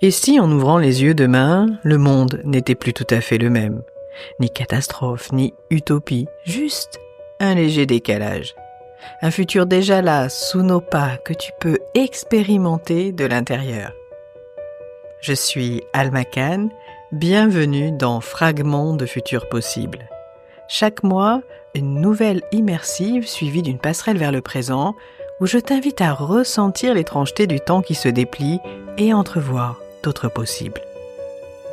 Et si, en ouvrant les yeux demain, le monde n'était plus tout à fait le même? Ni catastrophe, ni utopie, juste un léger décalage. Un futur déjà là, sous nos pas, que tu peux expérimenter de l'intérieur. Je suis Alma Khan, bienvenue dans Fragments de futurs possibles. Chaque mois, une nouvelle immersive suivie d'une passerelle vers le présent, où je t'invite à ressentir l'étrangeté du temps qui se déplie et à entrevoir d'autres possibles.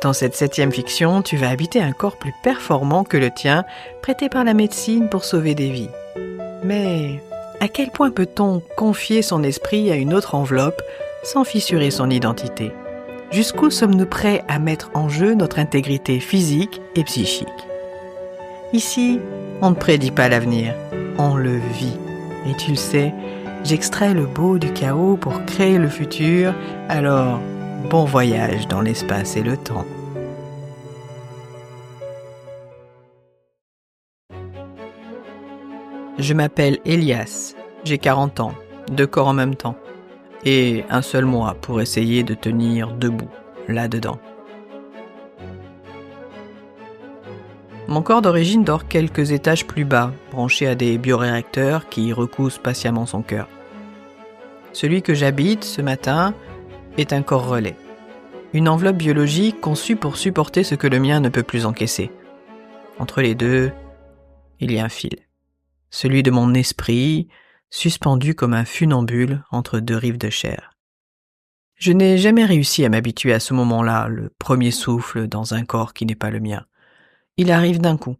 Dans cette 7e fiction, tu vas habiter un corps plus performant que le tien, prêté par la médecine pour sauver des vies. Mais à quel point peut-on confier son esprit à une autre enveloppe sans fissurer son identité? Jusqu'où sommes-nous prêts à mettre en jeu notre intégrité physique et psychique? Ici, on ne prédit pas l'avenir, on le vit. Et tu le sais, j'extrais le beau du chaos pour créer le futur, alors bon voyage dans l'espace et le temps. Je m'appelle Elias, j'ai 40 ans, 2 corps en même temps, et un seul mois pour essayer de tenir debout, là-dedans. Mon corps d'origine dort quelques étages plus bas, branché à des bioréacteurs qui recousent patiemment son cœur. Celui que j'habite ce matin est un corps relais. Une enveloppe biologique conçue pour supporter ce que le mien ne peut plus encaisser. Entre les deux, il y a un fil. Celui de mon esprit, suspendu comme un funambule entre 2 rives de chair. Je n'ai jamais réussi à m'habituer à ce moment-là, le premier souffle dans un corps qui n'est pas le mien. Il arrive d'un coup,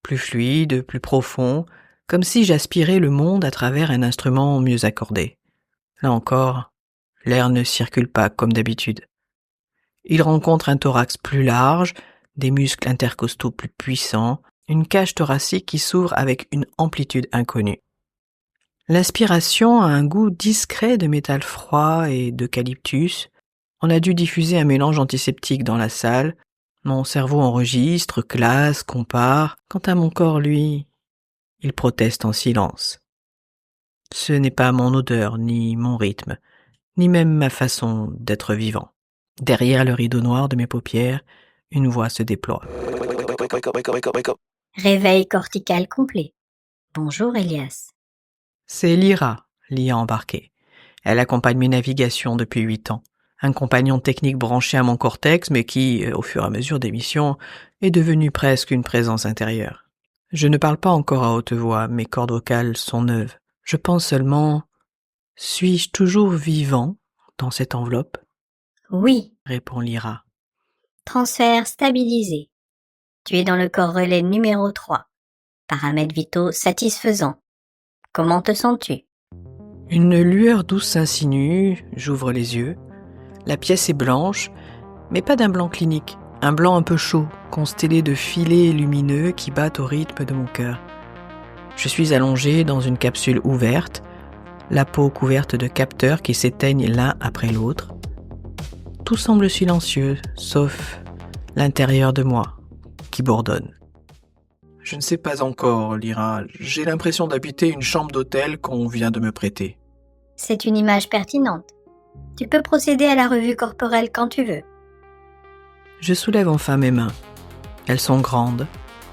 plus fluide, plus profond, comme si j'aspirais le monde à travers un instrument mieux accordé. Là encore, l'air ne circule pas comme d'habitude. Il rencontre un thorax plus large, des muscles intercostaux plus puissants, une cage thoracique qui s'ouvre avec une amplitude inconnue. L'inspiration a un goût discret de métal froid et d'eucalyptus. On a dû diffuser un mélange antiseptique dans la salle. Mon cerveau enregistre, classe, compare. Quant à mon corps, lui, il proteste en silence. Ce n'est pas mon odeur, ni mon rythme, ni même ma façon d'être vivant. Derrière le rideau noir de mes paupières, une voix se déploie. Réveil cortical complet. Bonjour Elias. C'est Lyra, l'IA embarquée. Elle accompagne mes navigations depuis 8 ans. Un compagnon technique branché à mon cortex, mais qui, au fur et à mesure des missions, est devenu presque une présence intérieure. Je ne parle pas encore à haute voix, mes cordes vocales sont neuves. Je pense seulement, suis-je toujours vivant dans cette enveloppe? Oui. Répond Lyra. Transfert stabilisé. Tu es dans le corps relais numéro 3. Paramètres vitaux satisfaisants. Comment te sens-tu? Une lueur douce s'insinue, j'ouvre les yeux. La pièce est blanche, mais pas d'un blanc clinique, un blanc un peu chaud, constellé de filets lumineux qui battent au rythme de mon cœur. Je suis allongé dans une capsule ouverte, la peau couverte de capteurs qui s'éteignent l'un après l'autre. Tout semble silencieux, sauf l'intérieur de moi, qui bourdonne. Je ne sais pas encore, Lyra. J'ai l'impression d'habiter une chambre d'hôtel qu'on vient de me prêter. C'est une image pertinente. Tu peux procéder à la revue corporelle quand tu veux. Je soulève enfin mes mains. Elles sont grandes,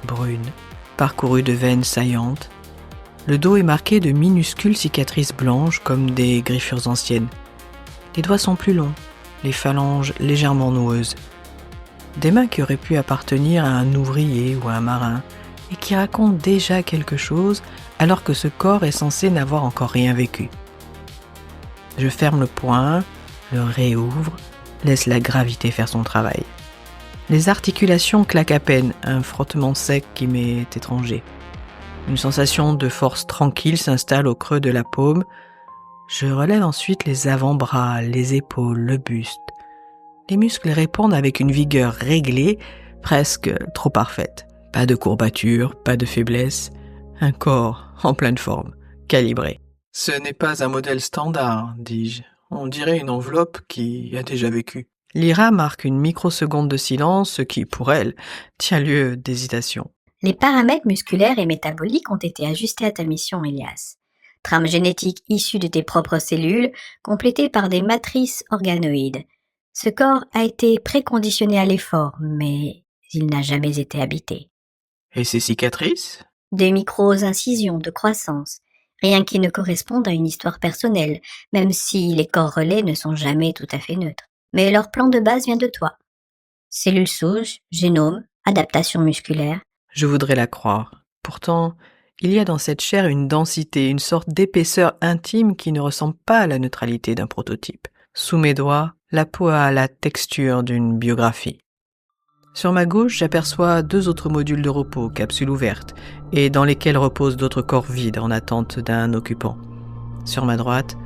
brunes, parcourues de veines saillantes. Le dos est marqué de minuscules cicatrices blanches comme des griffures anciennes. Les doigts sont plus longs, les phalanges légèrement noueuses. Des mains qui auraient pu appartenir à un ouvrier ou à un marin et qui racontent déjà quelque chose alors que ce corps est censé n'avoir encore rien vécu. Je ferme le poing, le réouvre, laisse la gravité faire son travail. Les articulations claquent à peine, un frottement sec qui m'est étranger. Une sensation de force tranquille s'installe au creux de la paume. Je relève ensuite les avant-bras, les épaules, le buste. Les muscles répondent avec une vigueur réglée, presque trop parfaite. Pas de courbature, pas de faiblesse. Un corps en pleine forme, calibré. Ce n'est pas un modèle standard, dis-je. On dirait une enveloppe qui a déjà vécu. Lyra marque une microseconde de silence, ce qui, pour elle, tient lieu d'hésitation. Les paramètres musculaires et métaboliques ont été ajustés à ta mission, Elias. Trame génétique issue de tes propres cellules, complétée par des matrices organoïdes. Ce corps a été préconditionné à l'effort, mais il n'a jamais été habité. Et ces cicatrices? Des micro-incisions de croissance, rien qui ne corresponde à une histoire personnelle, même si les corps relais ne sont jamais tout à fait neutres. Mais leur plan de base vient de toi. Cellules souches, génome, adaptation musculaire. Je voudrais la croire. Pourtant, il y a dans cette chair une densité, une sorte d'épaisseur intime qui ne ressemble pas à la neutralité d'un prototype. Sous mes doigts, la peau a la texture d'une biographie. Sur ma gauche, j'aperçois 2 autres modules de repos, capsules ouvertes, et dans lesquels reposent d'autres corps vides en attente d'un occupant. Sur ma droite,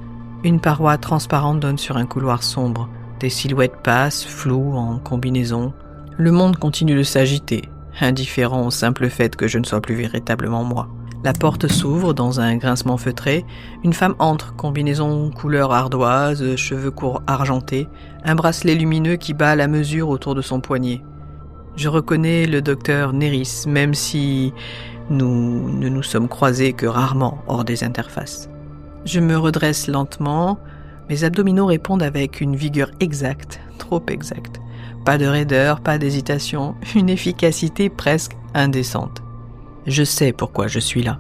une paroi transparente donne sur un couloir sombre. Des silhouettes passent, floues, en combinaison. Le monde continue de s'agiter, indifférent au simple fait que je ne sois plus véritablement moi. La porte s'ouvre dans un grincement feutré. Une femme entre, combinaison couleur ardoise, cheveux courts argentés, un bracelet lumineux qui bat à la mesure autour de son poignet. Je reconnais le docteur Néris, même si nous ne nous sommes croisés que rarement hors des interfaces. Je me redresse lentement, mes abdominaux répondent avec une vigueur exacte, trop exacte. Pas de raideur, pas d'hésitation, une efficacité presque indécente. Je sais pourquoi je suis là.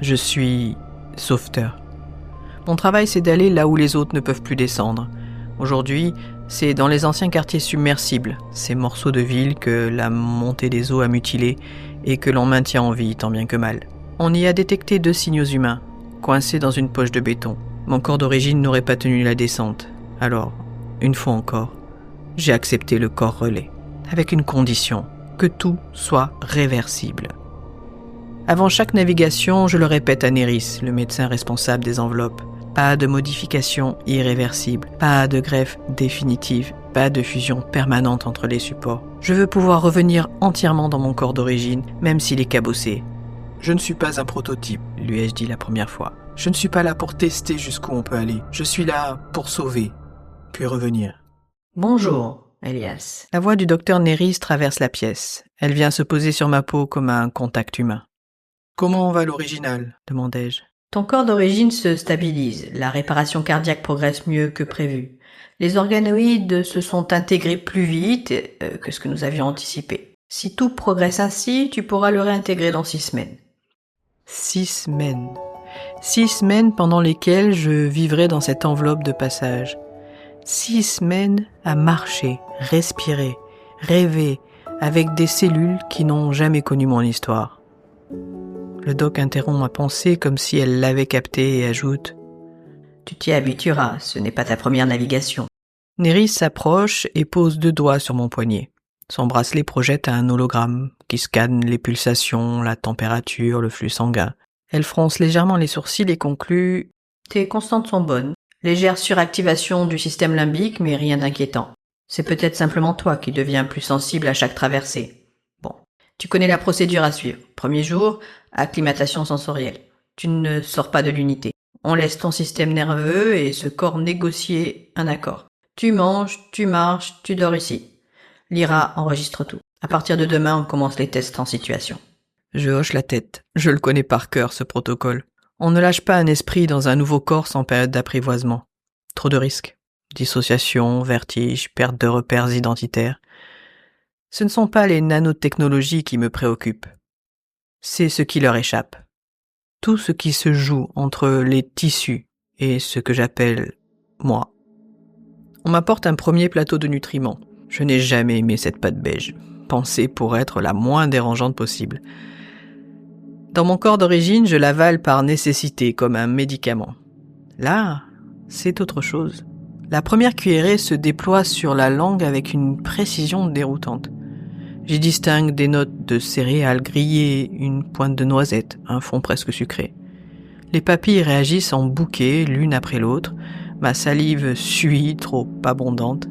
Je suis sauveteur. Mon travail, c'est d'aller là où les autres ne peuvent plus descendre. Aujourd'hui, c'est dans les anciens quartiers submersibles, ces morceaux de ville que la montée des eaux a mutilés et que l'on maintient en vie tant bien que mal. On y a détecté 2 signaux humains, coincés dans une poche de béton. Mon corps d'origine n'aurait pas tenu la descente. Alors, une fois encore, j'ai accepté le corps relais, avec une condition, que tout soit réversible. Avant chaque navigation, je le répète à Néris, le médecin responsable des enveloppes. Pas de modification irréversible, pas de greffe définitive, pas de fusion permanente entre les supports. Je veux pouvoir revenir entièrement dans mon corps d'origine, même s'il est cabossé. Je ne suis pas un prototype, lui ai-je dit la première fois. Je ne suis pas là pour tester jusqu'où on peut aller. Je suis là pour sauver, puis revenir. Bonjour, Elias. La voix du docteur Néris traverse la pièce. Elle vient se poser sur ma peau comme un contact humain. Comment va l'original ? Demandai-je. Ton corps d'origine se stabilise. La réparation cardiaque progresse mieux que prévu. Les organoïdes se sont intégrés plus vite que ce que nous avions anticipé. Si tout progresse ainsi, tu pourras le réintégrer dans 6 semaines. 6 semaines. 6 semaines pendant lesquelles je vivrai dans cette enveloppe de passage. 6 semaines à marcher, respirer, rêver, avec des cellules qui n'ont jamais connu mon histoire. Le doc interrompt ma pensée comme si elle l'avait captée et ajoute « Tu t'y habitueras, ce n'est pas ta première navigation. » Néris s'approche et pose 2 doigts sur mon poignet. Son bracelet projette un hologramme qui scanne les pulsations, la température, le flux sanguin. Elle fronce légèrement les sourcils et conclut « Tes constantes sont bonnes. Légère suractivation du système limbique, mais rien d'inquiétant. C'est peut-être simplement toi qui deviens plus sensible à chaque traversée. Bon, tu connais la procédure à suivre. Premier jour, acclimatation sensorielle. Tu ne sors pas de l'unité. On laisse ton système nerveux et ce corps négocier un accord. Tu manges, tu marches, tu dors ici. Lyra enregistre tout. À partir de demain, on commence les tests en situation. Je hoche la tête. Je le connais par cœur, ce protocole. On ne lâche pas un esprit dans un nouveau corps sans période d'apprivoisement. Trop de risques. Dissociation, vertige, perte de repères identitaires. Ce ne sont pas les nanotechnologies qui me préoccupent. C'est ce qui leur échappe. Tout ce qui se joue entre les tissus et ce que j'appelle moi. On m'apporte un premier plateau de nutriments. Je n'ai jamais aimé cette pâte beige, pensée pour être la moins dérangeante possible. Dans mon corps d'origine, je l'avale par nécessité, comme un médicament. Là, c'est autre chose. La première cuillerée se déploie sur la langue avec une précision déroutante. J'y distingue des notes de céréales grillées, une pointe de noisette, un fond presque sucré. Les papilles réagissent en bouquets, l'une après l'autre. Ma salive suit, trop abondante.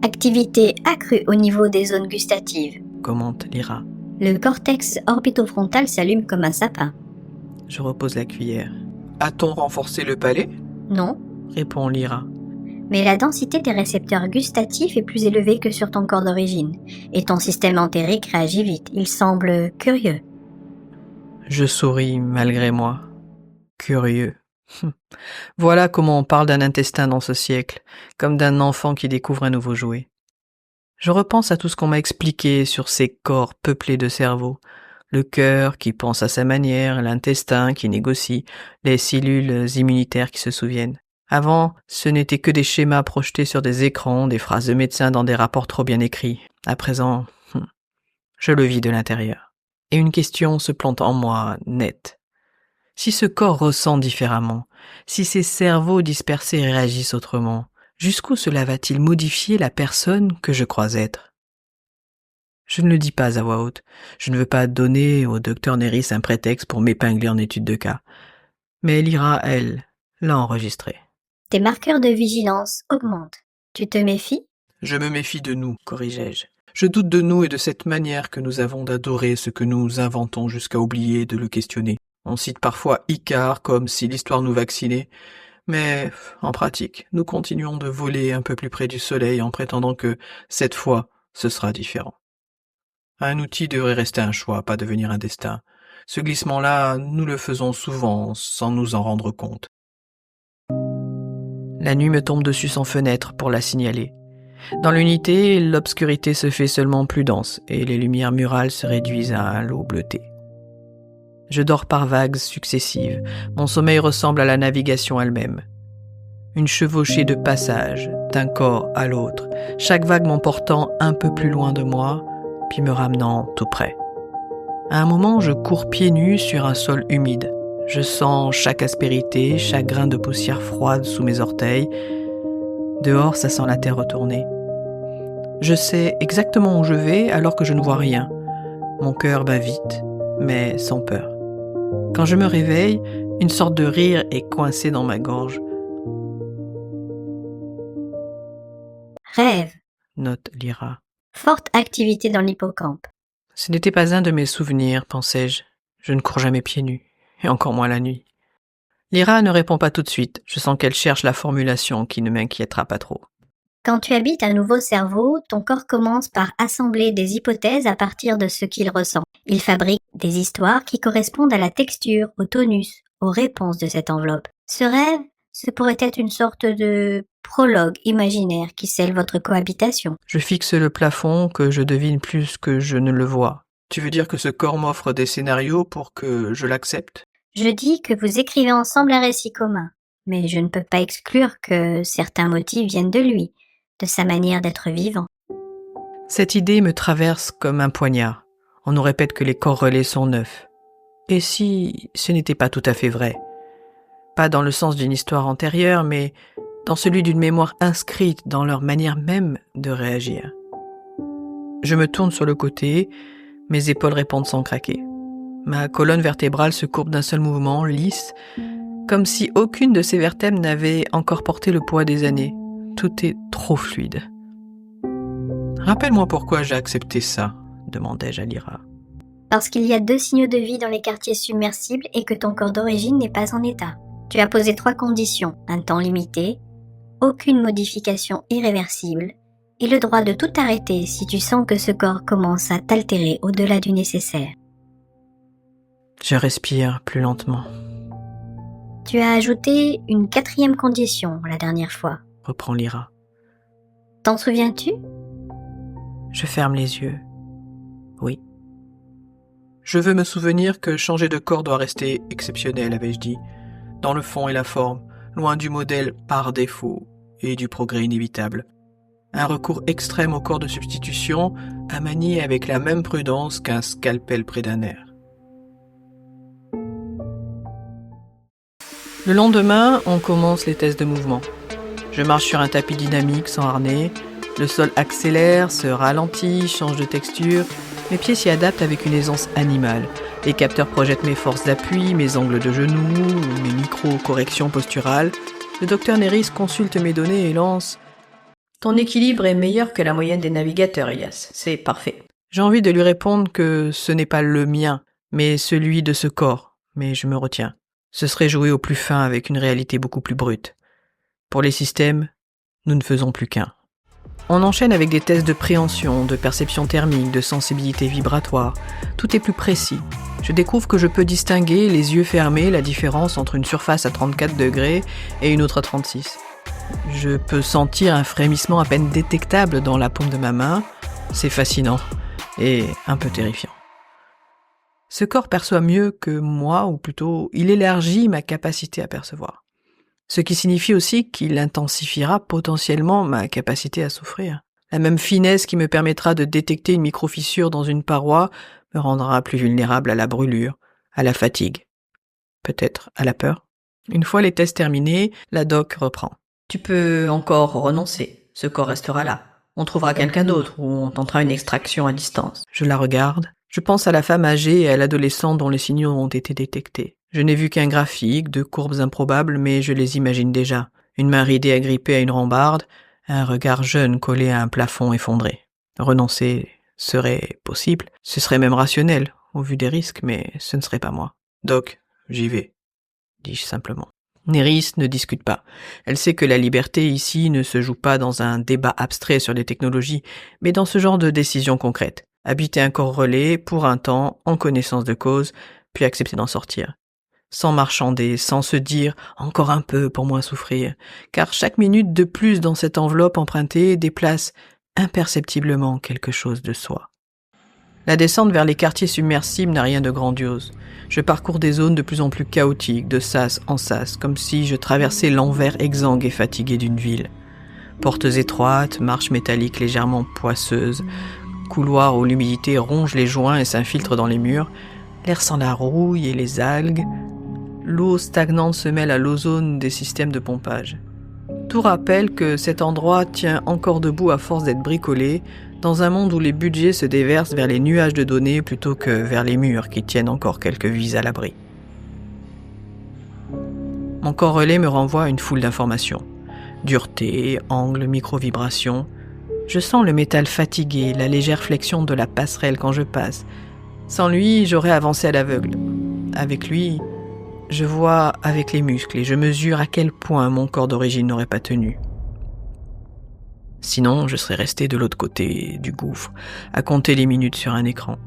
Activité accrue au niveau des zones gustatives, Commente Lyra. Le cortex orbitofrontal s'allume comme un sapin. Je repose la cuillère. A-t-on renforcé le palais ? Non, Répond Lyra. mais la densité des récepteurs gustatifs est plus élevée que sur ton corps d'origine, et ton système entérique réagit vite. Il semble curieux. Je souris malgré moi. Curieux. Voilà comment on parle d'un intestin dans ce siècle, comme d'un enfant qui découvre un nouveau jouet. Je repense à tout ce qu'on m'a expliqué sur ces corps peuplés de cerveaux. Le cœur qui pense à sa manière, l'intestin qui négocie, les cellules immunitaires qui se souviennent. Avant, ce n'était que des schémas projetés sur des écrans, des phrases de médecins dans des rapports trop bien écrits. À présent, je le vis de l'intérieur. Et une question se plante en moi, nette. Si ce corps ressent différemment, si ces cerveaux dispersés réagissent autrement, jusqu'où cela va-t-il modifier la personne que je crois être ? Je ne le dis pas à voix haute. Je ne veux pas donner au docteur Neris un prétexte pour m'épingler en étude de cas. Mais Lyra, elle, l'a enregistré. Tes marqueurs de vigilance augmentent. Tu te méfies ? Je me méfie de nous, corrigeai-je. Je doute de nous et de cette manière que nous avons d'adorer ce que nous inventons jusqu'à oublier de le questionner. On cite parfois Icare comme si l'histoire nous vaccinait, mais en pratique, nous continuons de voler un peu plus près du soleil en prétendant que, cette fois, ce sera différent. Un outil devrait rester un choix, pas devenir un destin. Ce glissement-là, nous le faisons souvent sans nous en rendre compte. La nuit me tombe dessus sans fenêtre pour la signaler. Dans l'unité, l'obscurité se fait seulement plus dense et les lumières murales se réduisent à un lot bleuté. Je dors par vagues successives. Mon sommeil ressemble à la navigation elle-même. Une chevauchée de passages, d'un corps à l'autre, chaque vague m'emportant un peu plus loin de moi, puis me ramenant tout près. À un moment, je cours pieds nus sur un sol humide. Je sens chaque aspérité, chaque grain de poussière froide sous mes orteils. Dehors, ça sent la terre retournée. Je sais exactement où je vais alors que je ne vois rien. Mon cœur bat vite, mais sans peur. Quand je me réveille, une sorte de rire est coincé dans ma gorge. Rêve. Note Lyra. Forte activité dans l'hippocampe. Ce n'était pas un de mes souvenirs, pensais-je. Je ne cours jamais pieds nus, et encore moins la nuit. Lyra ne répond pas tout de suite. Je sens qu'elle cherche la formulation qui ne m'inquiétera pas trop. Quand tu habites un nouveau cerveau, ton corps commence par assembler des hypothèses à partir de ce qu'il ressent. Il fabrique des histoires qui correspondent à la texture, au tonus, aux réponses de cette enveloppe. Ce rêve, ce pourrait être une sorte de prologue imaginaire qui scelle votre cohabitation. Je fixe le plafond que je devine plus que je ne le vois. Tu veux dire que ce corps m'offre des scénarios pour que je l'accepte ? Je dis que vous écrivez ensemble un récit commun, mais je ne peux pas exclure que certains motifs viennent de lui, de sa manière d'être vivant. Cette idée me traverse comme un poignard. On nous répète que les corps relais sont neufs. Et si ce n'était pas tout à fait vrai ? Pas dans le sens d'une histoire antérieure, mais dans celui d'une mémoire inscrite dans leur manière même de réagir. Je me tourne sur le côté, mes épaules répondent sans craquer. Ma colonne vertébrale se courbe d'un seul mouvement, lisse, comme si aucune de ces vertèbres n'avait encore porté le poids des années. Tout est trop fluide. Rappelle-moi pourquoi j'ai accepté ça, demandai-je à Lyra. Parce qu'il y a 2 signaux de vie dans les quartiers submersibles et que ton corps d'origine n'est pas en état. Tu as posé 3 conditions, un temps limité, aucune modification irréversible, et le droit de tout arrêter si tu sens que ce corps commence à t'altérer au-delà du nécessaire. Je respire plus lentement, Tu as ajouté une 4e condition la dernière fois. reprend Lyra. T'en souviens-tu ? Je ferme les yeux. Oui. Je veux me souvenir que changer de corps doit rester exceptionnel, avais-je dit, dans le fond et la forme, loin du modèle par défaut et du progrès inévitable. Un recours extrême au corps de substitution à manier avec la même prudence qu'un scalpel près d'un nerf. Le lendemain, on commence les tests de mouvement. Je marche sur un tapis dynamique sans harnais. Le sol accélère, se ralentit, change de texture. Mes pieds s'y adaptent avec une aisance animale. Les capteurs projettent mes forces d'appui, mes angles de genoux, mes micro-corrections posturales. Le docteur Neris consulte mes données et lance « Ton équilibre est meilleur que la moyenne des navigateurs, Elias. C'est parfait. » J'ai envie de lui répondre que ce n'est pas le mien, mais celui de ce corps. Mais je me retiens. Ce serait jouer au plus fin avec une réalité beaucoup plus brute. Pour les systèmes, nous ne faisons plus qu'un. On enchaîne avec des tests de préhension, de perception thermique, de sensibilité vibratoire. Tout est plus précis. Je découvre que je peux distinguer, les yeux fermés, la différence entre une surface à 34 degrés et une autre à 36. Je peux sentir un frémissement à peine détectable dans la paume de ma main. C'est fascinant et un peu terrifiant. Ce corps perçoit mieux que moi, ou plutôt, il élargit ma capacité à percevoir. Ce qui signifie aussi qu'il intensifiera potentiellement ma capacité à souffrir. La même finesse qui me permettra de détecter une micro-fissure dans une paroi me rendra plus vulnérable à la brûlure, à la fatigue, peut-être à la peur. Une fois les tests terminés, la doc reprend. Tu peux encore renoncer, ce corps restera là. On trouvera quelqu'un d'autre ou on tentera une extraction à distance. Je la regarde. Je pense à la femme âgée et à l'adolescent dont les signaux ont été détectés. Je n'ai vu qu'un graphique, de courbes improbables, mais je les imagine déjà. Une main ridée agrippée à une rambarde, un regard jeune collé à un plafond effondré. Renoncer serait possible, ce serait même rationnel, au vu des risques, mais ce ne serait pas moi. Doc, j'y vais, dis-je simplement. Néris ne discute pas. Elle sait que la liberté ici ne se joue pas dans un débat abstrait sur les technologies, mais dans ce genre de décision concrète. Habiter un corps relais pour un temps, en connaissance de cause, puis accepter d'en sortir. Sans marchander, sans se dire « encore un peu pour moins souffrir », car chaque minute de plus dans cette enveloppe empruntée déplace imperceptiblement quelque chose de soi. La descente vers les quartiers submersibles n'a rien de grandiose. Je parcours des zones de plus en plus chaotiques, de sas en sas, comme si je traversais l'envers exsangue et fatigué d'une ville. Portes étroites, marches métalliques légèrement poisseuses, couloirs où l'humidité ronge les joints et s'infiltre dans les murs, l'air sent la rouille et les algues, l'eau stagnante se mêle à l'ozone des systèmes de pompage. Tout rappelle que cet endroit tient encore debout à force d'être bricolé, dans un monde où les budgets se déversent vers les nuages de données plutôt que vers les murs qui tiennent encore quelques vies à l'abri. Mon corps relais me renvoie à une foule d'informations. Dureté, angle, micro-vibrations. Je sens le métal fatigué, la légère flexion de la passerelle quand je passe. Sans lui, j'aurais avancé à l'aveugle. Avec lui, je vois avec les muscles et je mesure à quel point mon corps d'origine n'aurait pas tenu. Sinon, je serais resté de l'autre côté du gouffre, à compter les minutes sur un écran.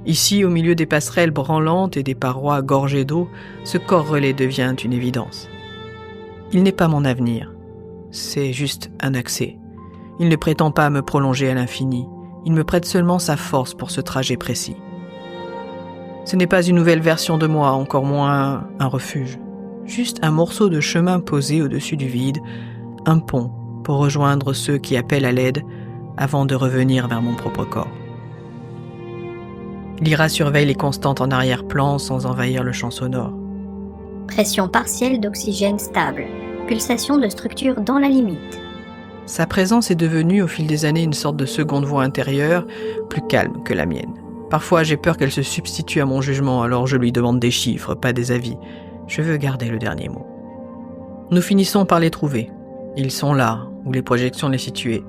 Ici, au milieu des passerelles branlantes et des parois gorgées d'eau, ce corps relais devient une évidence. Il n'est pas mon avenir, c'est juste un accès. Il ne prétend pas me prolonger à l'infini, il me prête seulement sa force pour ce trajet précis. Ce n'est pas une nouvelle version de moi, encore moins un refuge. Juste un morceau de chemin posé au-dessus du vide, un pont pour rejoindre ceux qui appellent à l'aide avant de revenir vers mon propre corps. Lyra surveille les constantes en arrière-plan sans envahir le champ sonore. Pression partielle d'oxygène stable. Pulsation de structure dans la limite. Sa présence est devenue au fil des années une sorte de seconde voix intérieure, plus calme que la mienne. Parfois, j'ai peur qu'elle se substitue à mon jugement, alors je lui demande des chiffres, pas des avis. Je veux garder le dernier mot. Nous finissons par les trouver. Ils sont là, où les projections les situaient.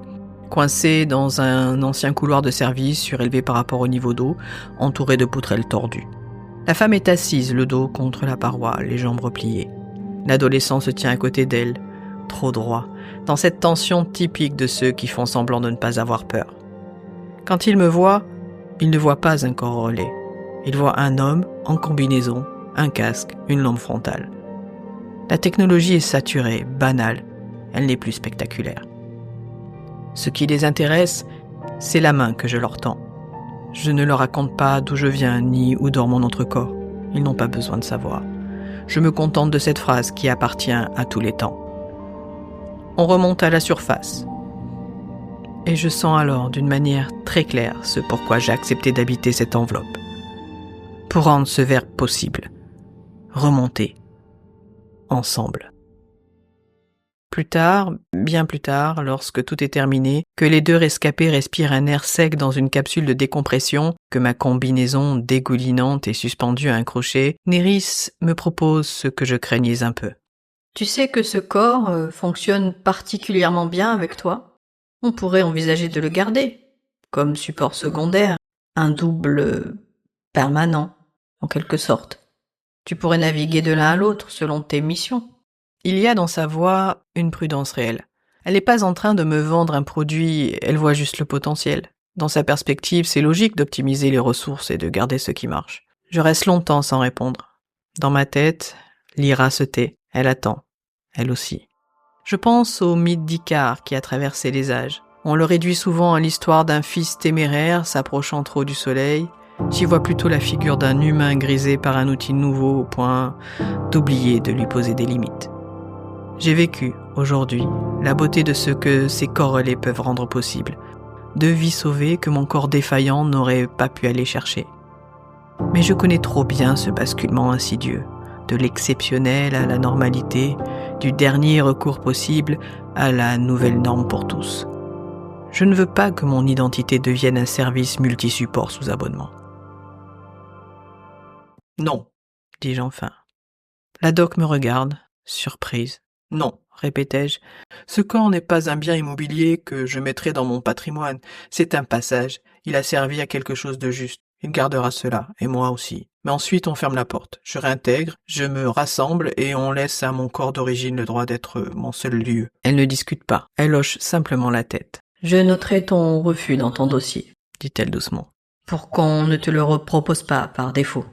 Coincés dans un ancien couloir de service surélevé par rapport au niveau d'eau, entouré de poutrelles tordues. La femme est assise, le dos contre la paroi, les jambes repliées. L'adolescent se tient à côté d'elle, trop droit, dans cette tension typique de ceux qui font semblant de ne pas avoir peur. Quand il me voit, il ne voit pas un corps relais. Il voit un homme en combinaison, un casque, une lampe frontale. La technologie est saturée, banale, elle n'est plus spectaculaire. Ce qui les intéresse, c'est la main que je leur tends. Je ne leur raconte pas d'où je viens ni où dort mon autre corps. Ils n'ont pas besoin de savoir. Je me contente de cette phrase qui appartient à tous les temps. On remonte à la surface. Et je sens alors d'une manière très claire ce pourquoi j'ai accepté d'habiter cette enveloppe. Pour rendre ce verbe possible. Remonter. Ensemble. Plus tard, bien plus tard, lorsque tout est terminé, que les deux rescapés respirent un air sec dans une capsule de décompression, que ma combinaison dégoulinante est suspendue à un crochet, Néris me propose ce que je craignais un peu. Tu sais que ce corps fonctionne particulièrement bien avec toi. On pourrait envisager de le garder, comme support secondaire, un double permanent, en quelque sorte. Tu pourrais naviguer de l'un à l'autre selon tes missions. Il y a dans sa voix une prudence réelle. Elle n'est pas en train de me vendre un produit, elle voit juste le potentiel. Dans sa perspective, c'est logique d'optimiser les ressources et de garder ce qui marche. Je reste longtemps sans répondre. Dans ma tête, Lyra se tait. Elle attend. Elle aussi. Je pense au mythe d'Icare qui a traversé les âges. On le réduit souvent à l'histoire d'un fils téméraire s'approchant trop du soleil. J'y vois plutôt la figure d'un humain grisé par un outil nouveau au point d'oublier de lui poser des limites. J'ai vécu, aujourd'hui, la beauté de ce que ces corps relais peuvent rendre possible. 2 vies sauvées que mon corps défaillant n'aurait pas pu aller chercher. Mais je connais trop bien ce basculement insidieux, de l'exceptionnel à la normalité, du dernier recours possible à la nouvelle norme pour tous. Je ne veux pas que mon identité devienne un service multi-support sous abonnement. Non, dis-je enfin. La doc me regarde, surprise. Non, répétai-je, ce corps n'est pas un bien immobilier que je mettrai dans mon patrimoine. C'est un passage. Il a servi à quelque chose de juste. Il gardera cela, et moi aussi. Mais ensuite on ferme la porte. Je réintègre, je me rassemble et on laisse à mon corps d'origine le droit d'être mon seul lieu. Elle ne discute pas. Elle hoche simplement la tête. Je noterai ton refus dans ton dossier, dit-elle doucement, pour qu'on ne te le repropose pas par défaut.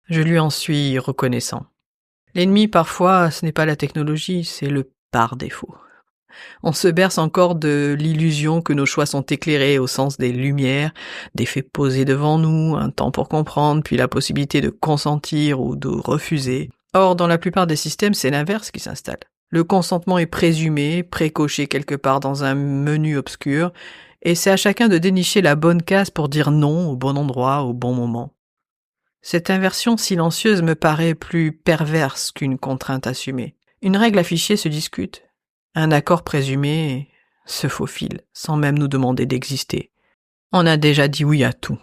Je lui en suis reconnaissant. L'ennemi, parfois, ce n'est pas la technologie, c'est le par défaut. On se berce encore de l'illusion que nos choix sont éclairés au sens des lumières, des faits posés devant nous, un temps pour comprendre, puis la possibilité de consentir ou de refuser. Or, dans la plupart des systèmes, c'est l'inverse qui s'installe. Le consentement est présumé, précoché quelque part dans un menu obscur, et c'est à chacun de dénicher la bonne case pour dire non au bon endroit, au bon moment. Cette inversion silencieuse me paraît plus perverse qu'une contrainte assumée. Une règle affichée se discute. Un accord présumé se faufile, sans même nous demander d'exister. On a déjà dit oui à tout,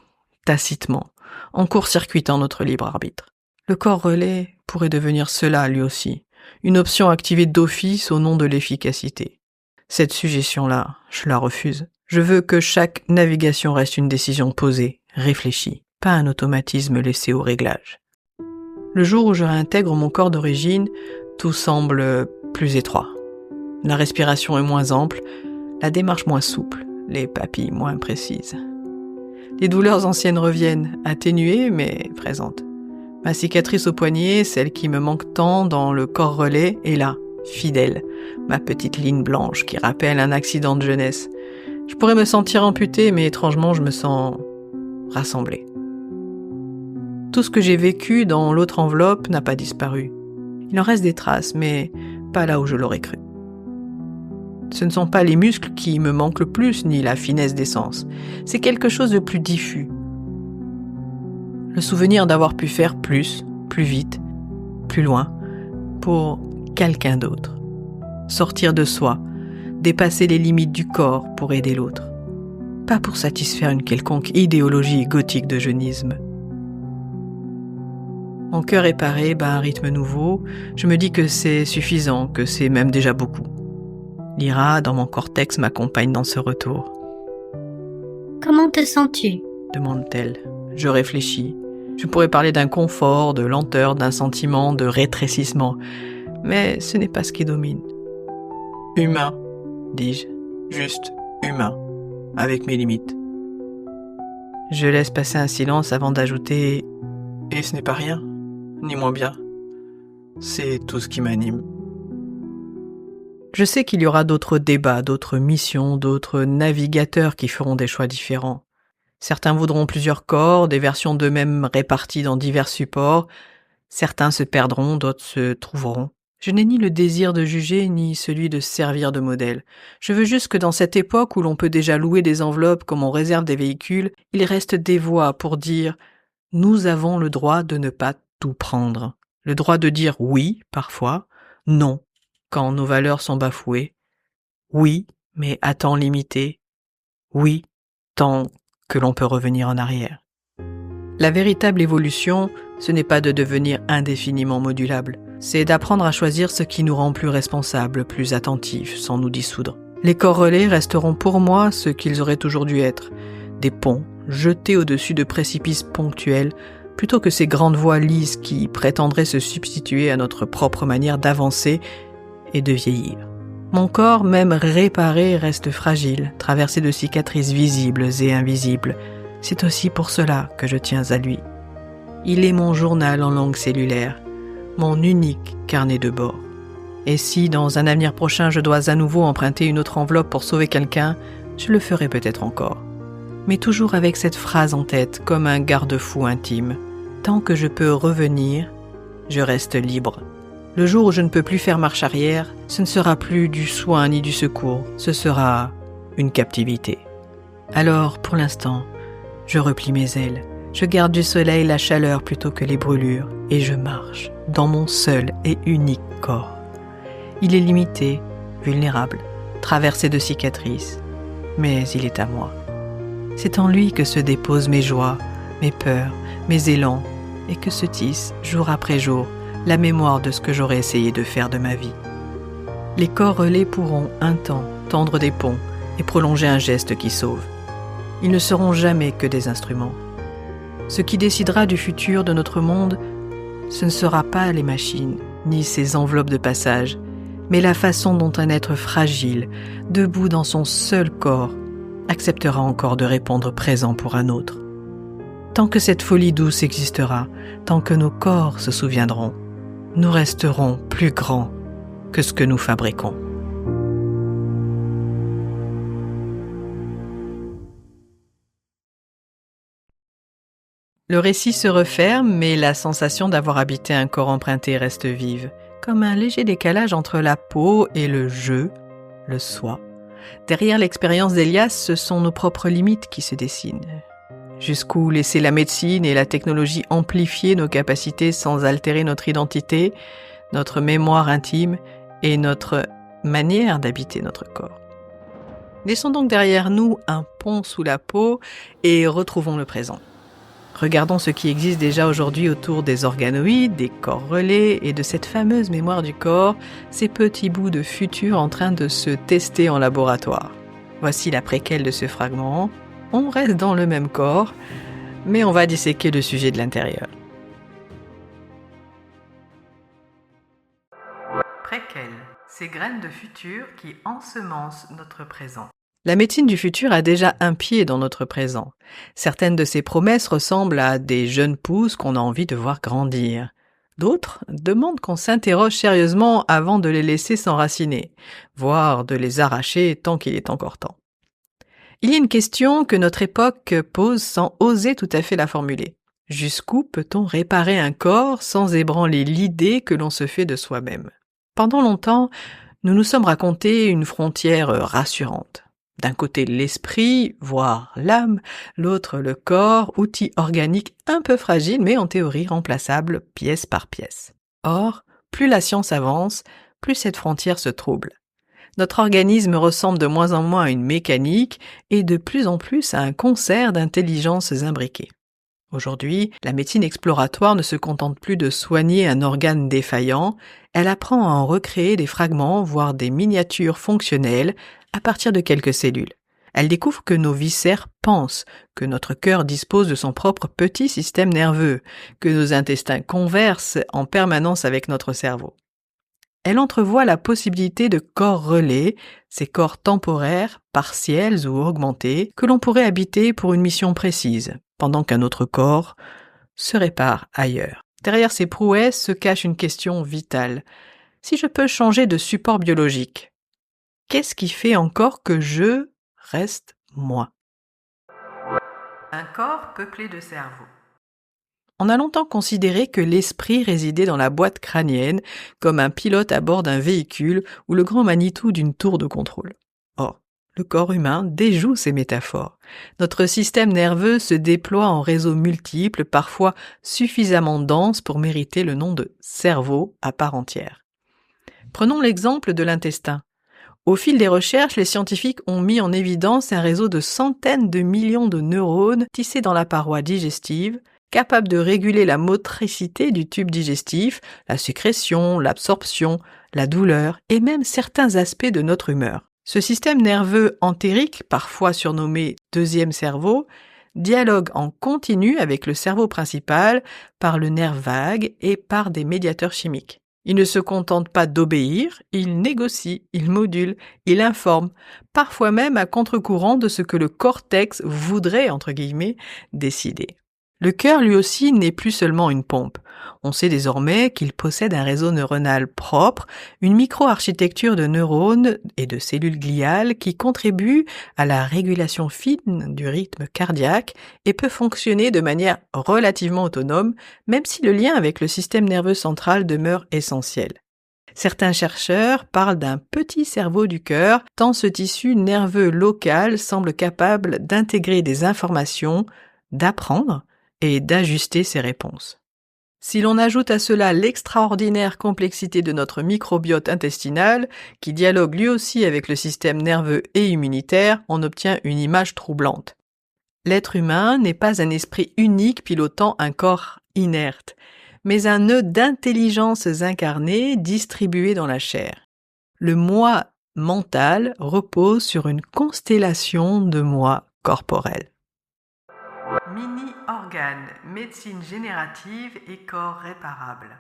tacitement, en court-circuitant notre libre arbitre. Le corps relais pourrait devenir cela lui aussi, une option activée d'office au nom de l'efficacité. Cette suggestion-là, je la refuse. Je veux que chaque navigation reste une décision posée, réfléchie, pas un automatisme laissé au réglage. Le jour où je réintègre mon corps d'origine, tout semble plus étroit. La respiration est moins ample, la démarche moins souple, les papilles moins précises. Les douleurs anciennes reviennent, atténuées mais présentes. Ma cicatrice au poignet, celle qui me manque tant dans le corps relais, est là, fidèle, ma petite ligne blanche qui rappelle un accident de jeunesse. Je pourrais me sentir amputée, mais étrangement je me sens rassemblée. Tout ce que j'ai vécu dans l'autre enveloppe n'a pas disparu. Il en reste des traces, mais pas là où je l'aurais cru. Ce ne sont pas les muscles qui me manquent le plus, ni la finesse des sens. C'est quelque chose de plus diffus. Le souvenir d'avoir pu faire plus vite, plus loin, pour quelqu'un d'autre. Sortir de soi, dépasser les limites du corps pour aider l'autre. Pas pour satisfaire une quelconque idéologie gothique de jeunisme. Mon cœur est paré bat un rythme nouveau. Je me dis que c'est suffisant, que c'est même déjà beaucoup. Lyra, dans mon cortex, m'accompagne dans ce retour. « Comment te sens-tu » demande-t-elle. Je réfléchis. Je pourrais parler d'un confort, de lenteur, d'un sentiment de rétrécissement. Mais ce n'est pas ce qui domine. Humain, dis-je. Juste humain, avec mes limites. Je laisse passer un silence avant d'ajouter « Et ce n'est pas rien, ni moins bien. C'est tout ce qui m'anime. » Je sais qu'il y aura d'autres débats, d'autres missions, d'autres navigateurs qui feront des choix différents. Certains voudront plusieurs corps, des versions d'eux-mêmes réparties dans divers supports. Certains se perdront, d'autres se trouveront. Je n'ai ni le désir de juger, ni celui de servir de modèle. Je veux juste que dans cette époque où l'on peut déjà louer des enveloppes comme on réserve des véhicules, il reste des voix pour dire « Nous avons le droit de ne pas tout prendre. Le droit de dire oui, parfois, non. » Quand nos valeurs sont bafouées, oui, mais à temps limité, oui, tant que l'on peut revenir en arrière. La véritable évolution, ce n'est pas de devenir indéfiniment modulable, c'est d'apprendre à choisir ce qui nous rend plus responsables, plus attentifs, sans nous dissoudre. Les corps relais resteront pour moi ce qu'ils auraient toujours dû être, des ponts jetés au-dessus de précipices ponctuels, plutôt que ces grandes voies lises qui prétendraient se substituer à notre propre manière d'avancer et de vieillir. Mon corps, même réparé, reste fragile, traversé de cicatrices visibles et invisibles. C'est aussi pour cela que je tiens à lui. Il est mon journal en langue cellulaire, mon unique carnet de bord. Et si, dans un avenir prochain, je dois à nouveau emprunter une autre enveloppe pour sauver quelqu'un, je le ferai peut-être encore. Mais toujours avec cette phrase en tête, comme un garde-fou intime. Tant que je peux revenir, je reste libre. Le jour où je ne peux plus faire marche arrière, ce ne sera plus du soin ni du secours, ce sera une captivité. Alors, pour l'instant, je replie mes ailes, je garde du soleil la chaleur plutôt que les brûlures, et je marche dans mon seul et unique corps. Il est limité, vulnérable, traversé de cicatrices, mais il est à moi. C'est en lui que se déposent mes joies, mes peurs, mes élans, et que se tisse, jour après jour, la mémoire de ce que j'aurais essayé de faire de ma vie. Les corps relais pourront, un temps, tendre des ponts et prolonger un geste qui sauve. Ils ne seront jamais que des instruments. Ce qui décidera du futur de notre monde, ce ne sera pas les machines, ni ces enveloppes de passage, mais la façon dont un être fragile, debout dans son seul corps, acceptera encore de répondre présent pour un autre. Tant que cette folie douce existera, tant que nos corps se souviendront, nous resterons plus grands que ce que nous fabriquons. Le récit se referme, mais la sensation d'avoir habité un corps emprunté reste vive, comme un léger décalage entre la peau et le je, le soi. Derrière l'expérience d'Elias, ce sont nos propres limites qui se dessinent. Jusqu'où laisser la médecine et la technologie amplifier nos capacités sans altérer notre identité, notre mémoire intime et notre manière d'habiter notre corps. Laissons donc derrière nous un pont sous la peau et retrouvons le présent. Regardons ce qui existe déjà aujourd'hui autour des organoïdes, des corps relais et de cette fameuse mémoire du corps, ces petits bouts de futur en train de se tester en laboratoire. Voici la préquelle de ce fragment. On reste dans le même corps, mais on va disséquer le sujet de l'intérieur. Préquelle, ces graines de futur qui ensemencent notre présent. La médecine du futur a déjà un pied dans notre présent. Certaines de ses promesses ressemblent à des jeunes pousses qu'on a envie de voir grandir. D'autres demandent qu'on s'interroge sérieusement avant de les laisser s'enraciner, voire de les arracher tant qu'il est encore temps. Il y a une question que notre époque pose sans oser tout à fait la formuler. Jusqu'où peut-on réparer un corps sans ébranler l'idée que l'on se fait de soi-même ? Pendant longtemps, nous nous sommes raconté une frontière rassurante. D'un côté l'esprit, voire l'âme, l'autre le corps, outil organique un peu fragile mais en théorie remplaçable pièce par pièce. Or, plus la science avance, plus cette frontière se trouble. Notre organisme ressemble de moins en moins à une mécanique et de plus en plus à un concert d'intelligences imbriquées. Aujourd'hui, la médecine exploratoire ne se contente plus de soigner un organe défaillant, elle apprend à en recréer des fragments, voire des miniatures fonctionnelles à partir de quelques cellules. Elle découvre que nos viscères pensent, que notre cœur dispose de son propre petit système nerveux, que nos intestins conversent en permanence avec notre cerveau. Elle entrevoit la possibilité de corps relais, ces corps temporaires, partiels ou augmentés, que l'on pourrait habiter pour une mission précise, pendant qu'un autre corps se répare ailleurs. Derrière ces prouesses se cache une question vitale. Si je peux changer de support biologique, qu'est-ce qui fait encore que je reste moi ? Un corps peuplé de cerveaux. On a longtemps considéré que l'esprit résidait dans la boîte crânienne, comme un pilote à bord d'un véhicule ou le grand Manitou d'une tour de contrôle. Or, le corps humain déjoue ces métaphores. Notre système nerveux se déploie en réseaux multiples, parfois suffisamment denses pour mériter le nom de cerveau à part entière. Prenons l'exemple de l'intestin. Au fil des recherches, les scientifiques ont mis en évidence un réseau de centaines de millions de neurones tissés dans la paroi digestive, capable de réguler la motricité du tube digestif, la sécrétion, l'absorption, la douleur et même certains aspects de notre humeur. Ce système nerveux entérique, parfois surnommé deuxième cerveau, dialogue en continu avec le cerveau principal par le nerf vague et par des médiateurs chimiques. Il ne se contente pas d'obéir, il négocie, il module, il informe, parfois même à contre-courant de ce que le cortex voudrait, entre guillemets, décider. Le cœur, lui aussi, n'est plus seulement une pompe. On sait désormais qu'il possède un réseau neuronal propre, une micro-architecture de neurones et de cellules gliales qui contribuent à la régulation fine du rythme cardiaque et peut fonctionner de manière relativement autonome, même si le lien avec le système nerveux central demeure essentiel. Certains chercheurs parlent d'un petit cerveau du cœur, tant ce tissu nerveux local semble capable d'intégrer des informations, d'apprendre et d'ajuster ses réponses. Si l'on ajoute à cela l'extraordinaire complexité de notre microbiote intestinal, qui dialogue lui aussi avec le système nerveux et immunitaire, on obtient une image troublante. L'être humain n'est pas un esprit unique pilotant un corps inerte, mais un nœud d'intelligences incarnées distribuées dans la chair. Le moi mental repose sur une constellation de moi corporels. Mini-organes, médecine générative et corps réparable.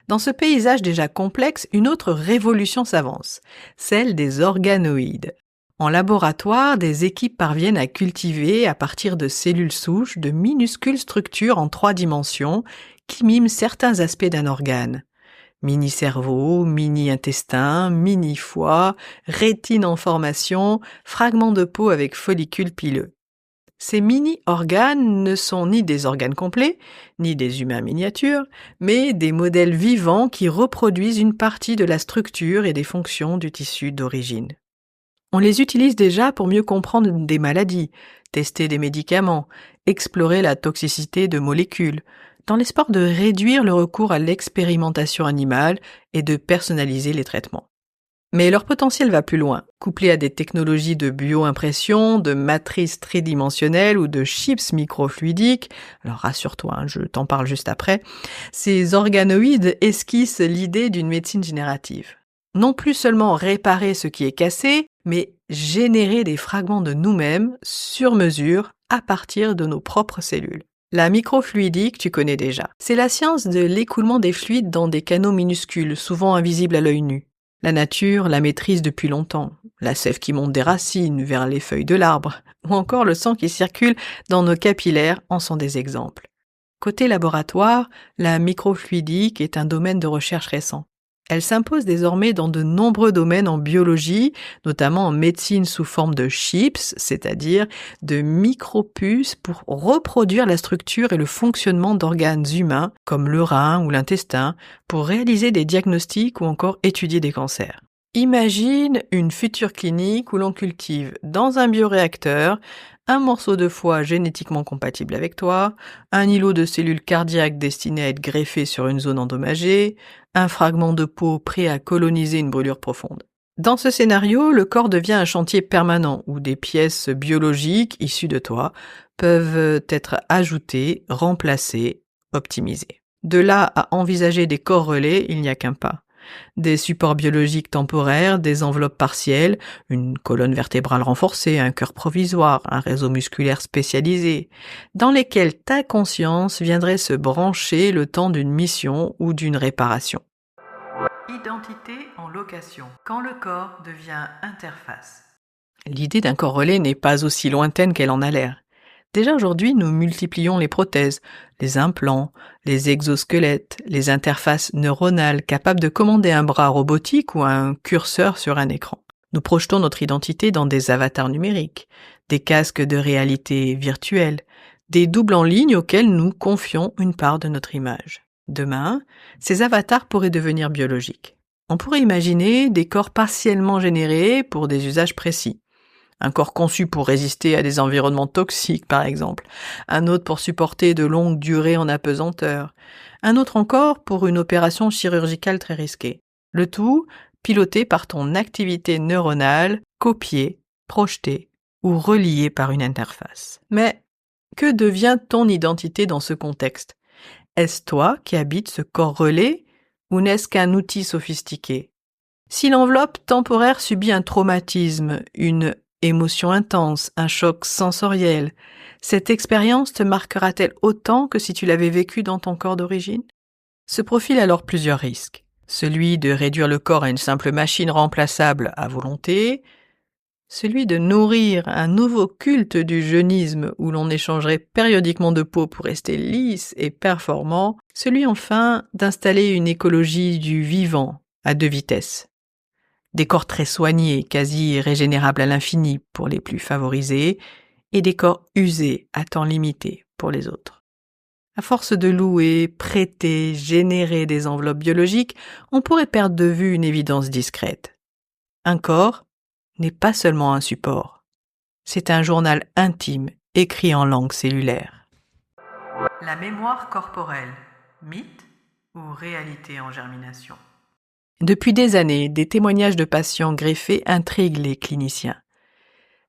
Dans ce paysage déjà complexe, une autre révolution s'avance, celle des organoïdes. En laboratoire, des équipes parviennent à cultiver, à partir de cellules souches, de minuscules structures en 3 dimensions qui miment certains aspects d'un organe. Mini-cerveau, mini-intestin, mini-foie, rétine en formation, fragments de peau avec follicules pileux. Ces mini-organes ne sont ni des organes complets, ni des humains miniatures, mais des modèles vivants qui reproduisent une partie de la structure et des fonctions du tissu d'origine. On les utilise déjà pour mieux comprendre des maladies, tester des médicaments, explorer la toxicité de molécules, dans l'espoir de réduire le recours à l'expérimentation animale et de personnaliser les traitements. Mais leur potentiel va plus loin. Couplé à des technologies de bioimpression, de matrices tridimensionnelles ou de chips microfluidiques, alors rassure-toi, je t'en parle juste après, ces organoïdes esquissent l'idée d'une médecine générative. Non plus seulement réparer ce qui est cassé, mais générer des fragments de nous-mêmes sur mesure à partir de nos propres cellules. La microfluidique, tu connais déjà. C'est la science de l'écoulement des fluides dans des canaux minuscules, souvent invisibles à l'œil nu. La nature la maîtrise depuis longtemps. La sève qui monte des racines vers les feuilles de l'arbre, ou encore le sang qui circule dans nos capillaires en sont des exemples. Côté laboratoire, la microfluidique est un domaine de recherche récent. Elle s'impose désormais dans de nombreux domaines en biologie, notamment en médecine sous forme de chips, c'est-à-dire de micropuces pour reproduire la structure et le fonctionnement d'organes humains, comme le rein ou l'intestin, pour réaliser des diagnostics ou encore étudier des cancers. Imagine une future clinique où l'on cultive dans un bioréacteur un morceau de foie génétiquement compatible avec toi, un îlot de cellules cardiaques destiné à être greffé sur une zone endommagée, un fragment de peau prêt à coloniser une brûlure profonde. Dans ce scénario, le corps devient un chantier permanent où des pièces biologiques issues de toi peuvent être ajoutées, remplacées, optimisées. De là à envisager des corps relais, il n'y a qu'un pas. Des supports biologiques temporaires, des enveloppes partielles, une colonne vertébrale renforcée, un cœur provisoire, un réseau musculaire spécialisé, dans lesquels ta conscience viendrait se brancher le temps d'une mission ou d'une réparation. Identité en location, quand le corps devient interface. L'idée d'un corps relais n'est pas aussi lointaine qu'elle en a l'air. Déjà aujourd'hui, nous multiplions les prothèses, les implants, les exosquelettes, les interfaces neuronales capables de commander un bras robotique ou un curseur sur un écran. Nous projetons notre identité dans des avatars numériques, des casques de réalité virtuelle, des doubles en ligne auxquels nous confions une part de notre image. Demain, ces avatars pourraient devenir biologiques. On pourrait imaginer des corps partiellement générés pour des usages précis. Un corps conçu pour résister à des environnements toxiques, par exemple. Un autre pour supporter de longues durées en apesanteur. Un autre encore pour une opération chirurgicale très risquée. Le tout piloté par ton activité neuronale, copiée, projetée ou reliée par une interface. Mais que devient ton identité dans ce contexte ? Est-ce toi qui habites ce corps relais ou n'est-ce qu'un outil sophistiqué ? Si l'enveloppe temporaire subit un traumatisme, une émotion intense, un choc sensoriel, cette expérience te marquera-t-elle autant que si tu l'avais vécue dans ton corps d'origine ? Se profilent alors plusieurs risques. Celui de réduire le corps à une simple machine remplaçable à volonté, celui de nourrir un nouveau culte du jeunisme où l'on échangerait périodiquement de peau pour rester lisse et performant, celui enfin d'installer une écologie du vivant à 2 vitesses. Des corps très soignés, quasi régénérables à l'infini pour les plus favorisés, et des corps usés à temps limité pour les autres. À force de louer, prêter, générer des enveloppes biologiques, on pourrait perdre de vue une évidence discrète. Un corps n'est pas seulement un support. C'est un journal intime, écrit en langue cellulaire. La mémoire corporelle, mythe ou réalité en germination? Depuis des années, des témoignages de patients greffés intriguent les cliniciens.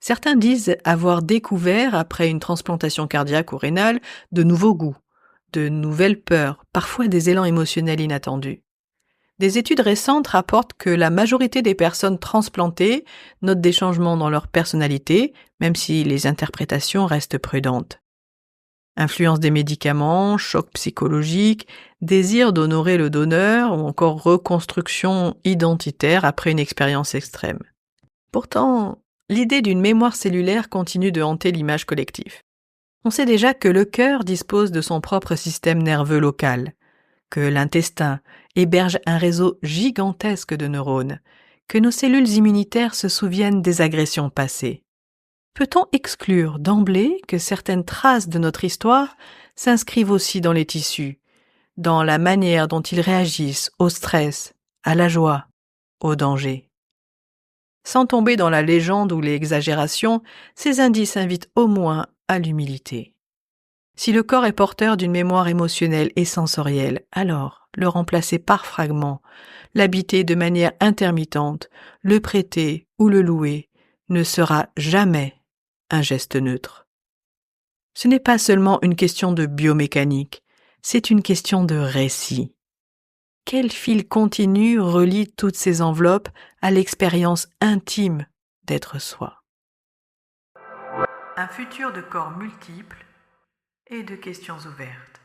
Certains disent avoir découvert, après une transplantation cardiaque ou rénale, de nouveaux goûts, de nouvelles peurs, parfois des élans émotionnels inattendus. Des études récentes rapportent que la majorité des personnes transplantées notent des changements dans leur personnalité, même si les interprétations restent prudentes. Influence des médicaments, choc psychologique, désir d'honorer le donneur ou encore reconstruction identitaire après une expérience extrême. Pourtant, l'idée d'une mémoire cellulaire continue de hanter l'image collective. On sait déjà que le cœur dispose de son propre système nerveux local, que l'intestin héberge un réseau gigantesque de neurones, que nos cellules immunitaires se souviennent des agressions passées. Peut-on exclure d'emblée que certaines traces de notre histoire s'inscrivent aussi dans les tissus, dans la manière dont ils réagissent au stress, à la joie, au danger? Sans tomber dans la légende ou l'exagération, ces indices invitent au moins à l'humilité. Si le corps est porteur d'une mémoire émotionnelle et sensorielle, alors le remplacer par fragments, l'habiter de manière intermittente, le prêter ou le louer, ne sera jamais un geste neutre. Ce n'est pas seulement une question de biomécanique, c'est une question de récit. Quel fil continu relie toutes ces enveloppes à l'expérience intime d'être soi? Un futur de corps multiples et de questions ouvertes.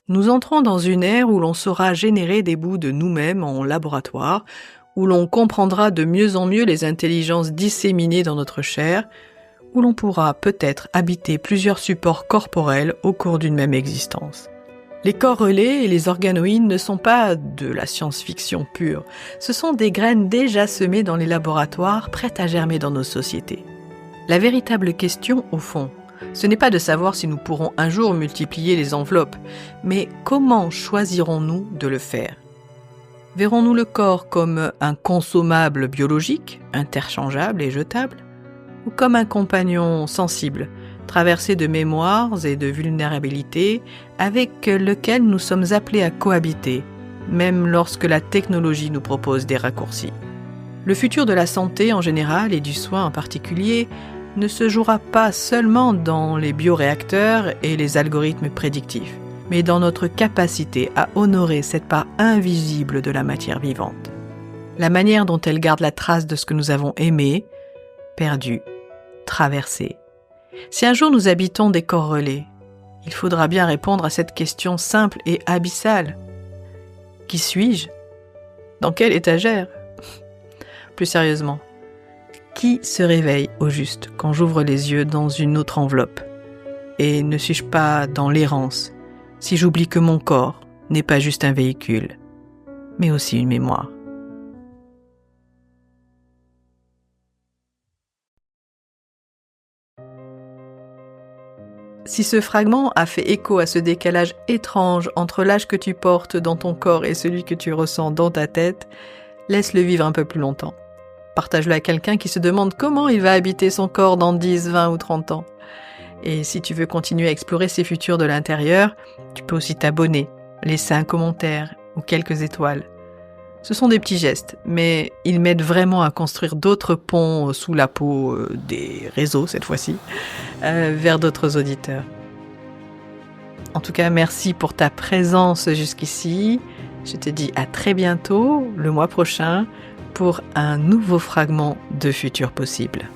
Nous entrons dans une ère où l'on saura générer des bouts de nous-mêmes en laboratoire, où l'on comprendra de mieux en mieux les intelligences disséminées dans notre chair, où l'on pourra peut-être habiter plusieurs supports corporels au cours d'une même existence. Les corps relais et les organoïdes ne sont pas de la science-fiction pure, ce sont des graines déjà semées dans les laboratoires, prêtes à germer dans nos sociétés. La véritable question, au fond, ce n'est pas de savoir si nous pourrons un jour multiplier les enveloppes, mais comment choisirons-nous de le faire? Verrons-nous le corps comme un consommable biologique, interchangeable et jetable, ou comme un compagnon sensible, traversé de mémoires et de vulnérabilités, avec lequel nous sommes appelés à cohabiter, même lorsque la technologie nous propose des raccourcis? Le futur de la santé en général et du soin en particulier ne se jouera pas seulement dans les bioréacteurs et les algorithmes prédictifs, mais dans notre capacité à honorer cette part invisible de la matière vivante. La manière dont elle garde la trace de ce que nous avons aimé, perdu, traversé. Si un jour nous habitons des corps relais, il faudra bien répondre à cette question simple et abyssale. Qui suis-je? Dans quelle étagère? Plus sérieusement, qui se réveille au juste quand j'ouvre les yeux dans une autre enveloppe? Et ne suis-je pas dans l'errance si j'oublie que mon corps n'est pas juste un véhicule, mais aussi une mémoire? Si ce fragment a fait écho à ce décalage étrange entre l'âge que tu portes dans ton corps et celui que tu ressens dans ta tête, laisse-le vivre un peu plus longtemps. Partage-le à quelqu'un qui se demande comment il va habiter son corps dans 10, 20 ou 30 ans. Et si tu veux continuer à explorer ces futurs de l'intérieur, tu peux aussi t'abonner, laisser un commentaire ou quelques étoiles. Ce sont des petits gestes, mais ils m'aident vraiment à construire d'autres ponts sous la peau des réseaux, cette fois-ci, vers d'autres auditeurs. En tout cas, merci pour ta présence jusqu'ici. Je te dis à très bientôt, le mois prochain, pour un nouveau fragment de Futur Possible.